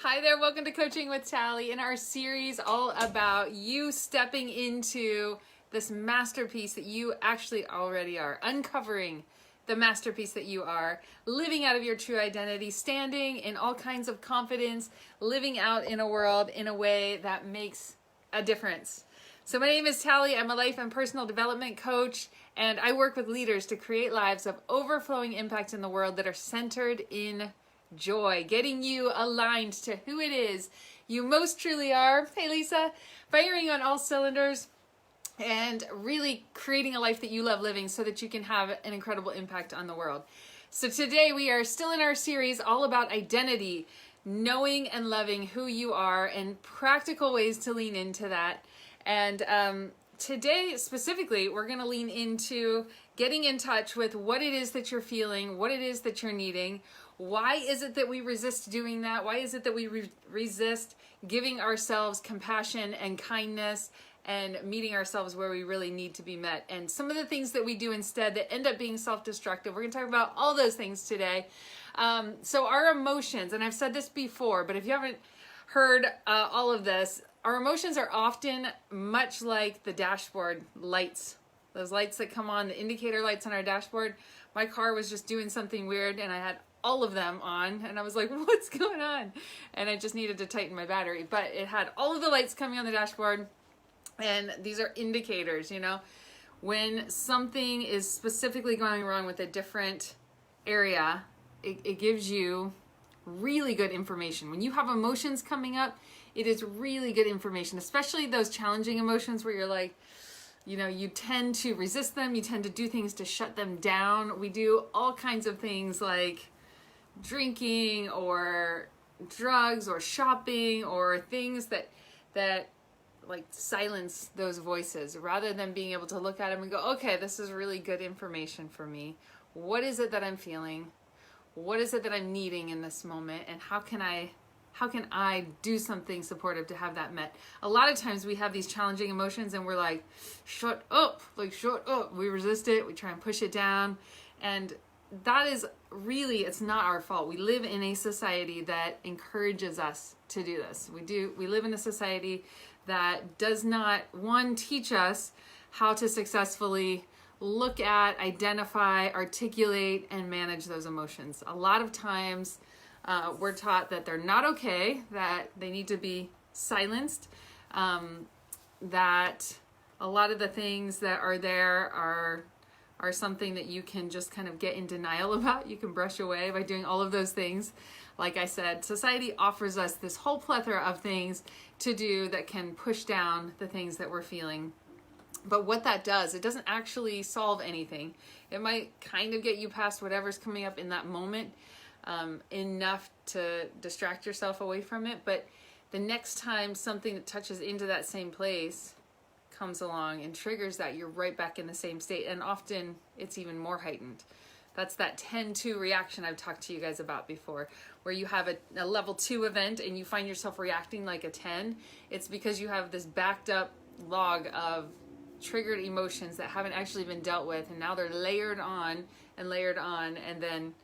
Hi there, welcome to Coaching with Tally in our series all about you stepping into this masterpiece that you actually already are, uncovering the masterpiece that you are, living out of your true identity, standing in all kinds of confidence, living out in a world in a way that makes a difference. So my name is Tally. I'm a life and personal development coach, and I work with leaders to create lives of overflowing impact in the world that are centered in joy, getting you aligned to who it is you most truly are. Hey Lisa, firing on all cylinders and really creating a life that you love living so that you can have an incredible impact on the world. So today we are still in our series all about identity, knowing and loving who you are and practical ways to lean into that. And today specifically, we're going to lean into getting in touch with what it is that you're feeling, what it is that you're needing. Why is it that we resist doing that? Why is it that we resist giving ourselves compassion and kindness and meeting ourselves where we really need to be met? And some of the things that we do instead that end up being self-destructive. We're going to talk about all those things today. So our emotions, and I've said this before, but if you haven't heard all of this, our emotions are often much like the dashboard lights. Those lights that come on, the indicator lights on our dashboard. My car was just doing something weird and I had all of them on and I was like, what's going on? And I just needed to tighten my battery, but it had all of the lights coming on the dashboard, and these are indicators, you know, when something is specifically going wrong with a different area, it gives you really good information. When you have emotions coming up, it is really good information, especially those challenging emotions where you're like, you know, you tend to resist them, you tend to do things to shut them down. We do all kinds of things like drinking or drugs or shopping or things that like silence those voices rather than being able to look at them and go, okay, this is really good information for me. What is it that I'm feeling? What is it that I'm needing in this moment? And how can I do something supportive to have that met? A lot of times we have these challenging emotions and we're like, shut up, We resist it, we try and push it down. And that is really, it's not our fault. We live in a society that encourages us to do this. We live in a society that does not, one, teach us how to successfully look at, identify, articulate, and manage those emotions. A lot of times we're taught that they're not okay, that they need to be silenced, that a lot of the things that are there are something that you can just kind of get in denial about. You can brush away by doing all of those things. Like I said, society offers us this whole plethora of things to do that can push down the things that we're feeling. But what that does, it doesn't actually solve anything. It might kind of get you past whatever's coming up in that moment, enough to distract yourself away from it. But the next time something that touches into that same place comes along and triggers that, you're right back in the same state, and often it's even more heightened. That's that 10-2 reaction I've talked to you guys about before, where you have a level 2 event and you find yourself reacting like a 10. It's because you have this backed up log of triggered emotions that haven't actually been dealt with, and now they're layered on, and then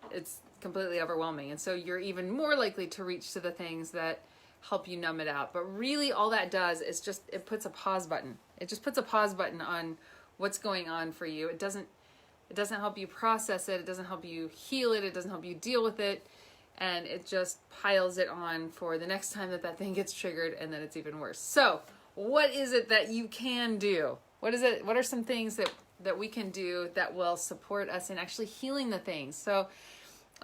it's completely overwhelming. And so you're even more likely to reach to the things that help you numb it out. But really all that does is just, it puts a pause button. It just puts a pause button on what's going on for you. It doesn't help you process it. It doesn't help you heal it. It doesn't help you deal with it. And it just piles it on for the next time that thing gets triggered, and then it's even worse. So what is it that you can do? What are some things that we can do that will support us in actually healing the things? So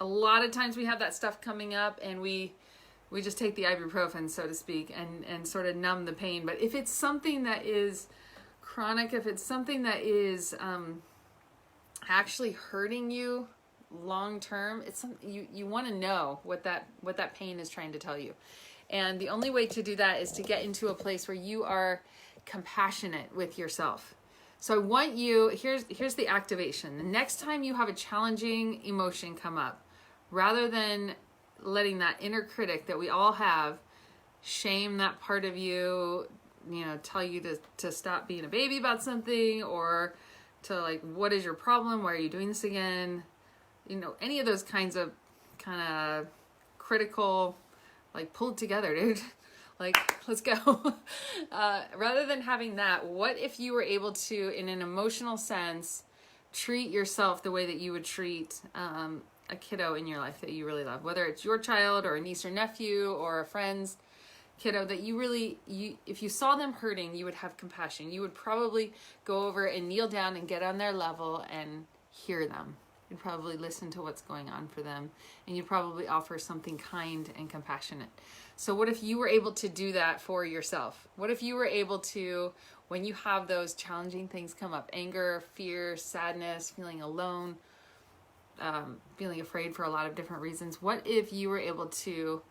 a lot of times we have that stuff coming up and we just take the ibuprofen, so to speak, and sort of numb the pain. But if it's something that is chronic, if it's something that is actually hurting you long term, it's something you want to know what that pain is trying to tell you. And the only way to do that is to get into a place where you are compassionate with yourself. So I want you, here's the activation. The next time you have a challenging emotion come up, rather than letting that inner critic that we all have shame that part of you, tell you to stop being a baby about something, or to like, what is your problem? Why are you doing this again? Any of those kinds of kind of critical like, pull it together, dude. Like, let's go. Rather than having that, what if you were able to, in an emotional sense, treat yourself the way that you would treat a kiddo in your life that you really love, whether it's your child or a niece or nephew or a friend's kiddo that you really, if you saw them hurting, you would have compassion. You would probably go over and kneel down and get on their level and hear them. You'd probably listen to what's going on for them, and you'd probably offer something kind and compassionate. So what if you were able to do that for yourself? What if you were able to, when you have those challenging things come up, anger, fear, sadness, feeling alone, feeling afraid for a lot of different reasons, what if you were able to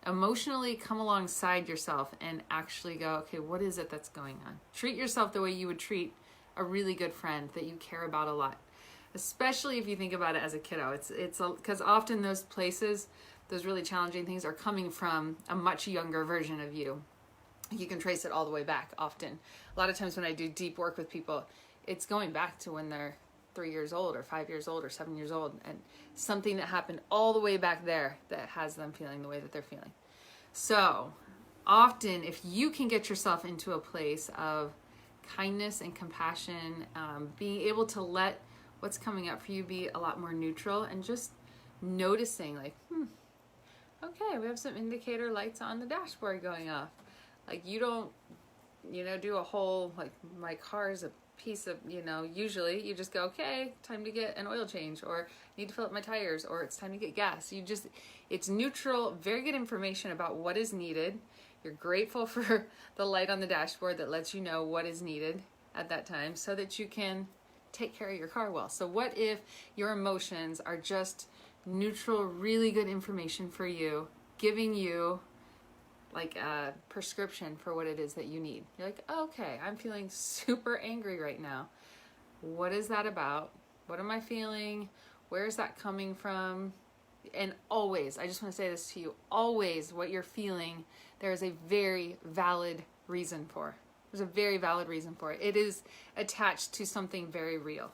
emotionally come alongside yourself and actually go, okay, what is it that's going on? Treat yourself the way you would treat a really good friend that you care about a lot. Especially if you think about it as a kiddo. It's because often those places, those really challenging things are coming from a much younger version of you. You can trace it all the way back often. A lot of times when I do deep work with people, it's going back to when they're 3 years old or 5 years old or 7 years old, and something that happened all the way back there that has them feeling the way that they're feeling. So often if you can get yourself into a place of kindness and compassion, being able to let what's coming up for you be a lot more neutral and just noticing like, okay, we have some indicator lights on the dashboard going off. Like you don't, do a whole, like my car is a piece of, usually you just go, okay, time to get an oil change, or need to fill up my tires, or it's time to get gas. It's neutral, very good information about what is needed. You're grateful for the light on the dashboard that lets you know what is needed at that time so that you can take care of your car well. So what if your emotions are just neutral, really good information for you, giving you like a prescription for what it is that you need. You're like, oh, okay, I'm feeling super angry right now. What is that about? What am I feeling? Where is that coming from? And always, I just want to say this to you, always what you're feeling, there is a very valid reason for. There's a very valid reason for it. It is attached to something very real.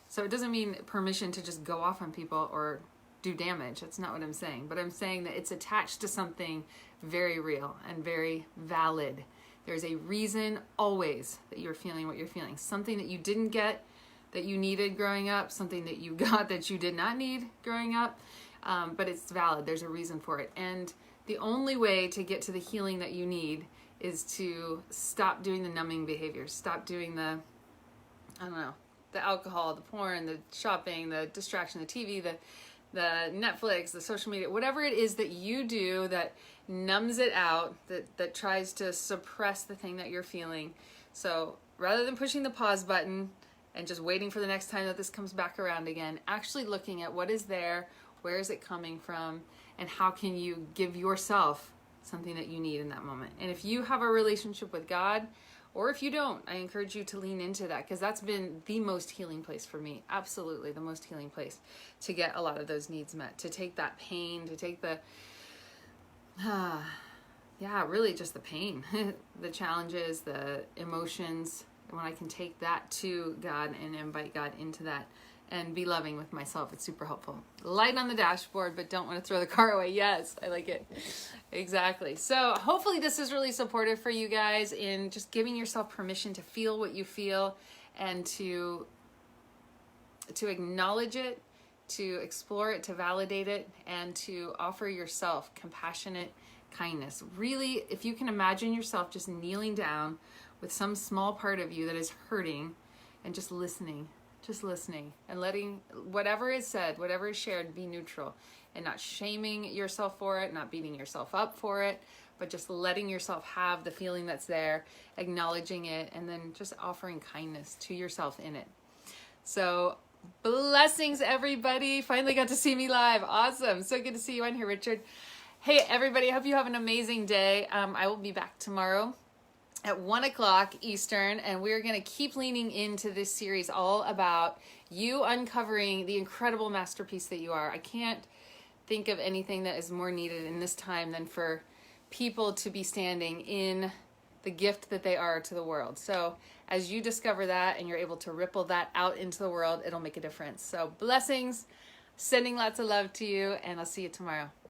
So it doesn't mean permission to just go off on people or do damage. That's not what I'm saying. But I'm saying that it's attached to something very real and very valid. There's a reason always that you're feeling what you're feeling. Something that you didn't get that you needed growing up, something that you got that you did not need growing up, but it's valid. There's a reason for it. And the only way to get to the healing that you need is to stop doing the numbing behaviors. Stop doing the alcohol, the porn, the shopping, the distraction, the TV, the Netflix, the social media, whatever it is that you do that numbs it out, that tries to suppress the thing that you're feeling. So rather than pushing the pause button and just waiting for the next time that this comes back around again, actually looking at what is there, where is it coming from, and how can you give yourself something that you need in that moment. And if you have a relationship with God, or if you don't, I encourage you to lean into that, because that's been the most healing place for me. Absolutely the most healing place to get a lot of those needs met, to take that pain, to take the, really just the pain, the challenges, the emotions. When I can take that to God and invite God into that and be loving with myself, it's super helpful. Light on the dashboard, but don't want to throw the car away. Yes, I like it. Exactly. So hopefully this is really supportive for you guys in just giving yourself permission to feel what you feel and to acknowledge it, to explore it, to validate it, and to offer yourself compassionate kindness. Really, if you can imagine yourself just kneeling down with some small part of you that is hurting and just listening and letting whatever is said, whatever is shared, be neutral and not shaming yourself for it, not beating yourself up for it, but just letting yourself have the feeling that's there, acknowledging it, and then just offering kindness to yourself in it. So blessings, everybody. Finally got to see me live. Awesome. So good to see you on here, Richard. Hey, everybody. I hope you have an amazing day. I will be back tomorrow at 1 o'clock Eastern, and we're going to keep leaning into this series all about you uncovering the incredible masterpiece that you are. I can't think of anything that is more needed in this time than for people to be standing in the gift that they are to the world. So as you discover that and you're able to ripple that out into the world, it'll make a difference. So blessings, sending lots of love to you, and I'll see you tomorrow.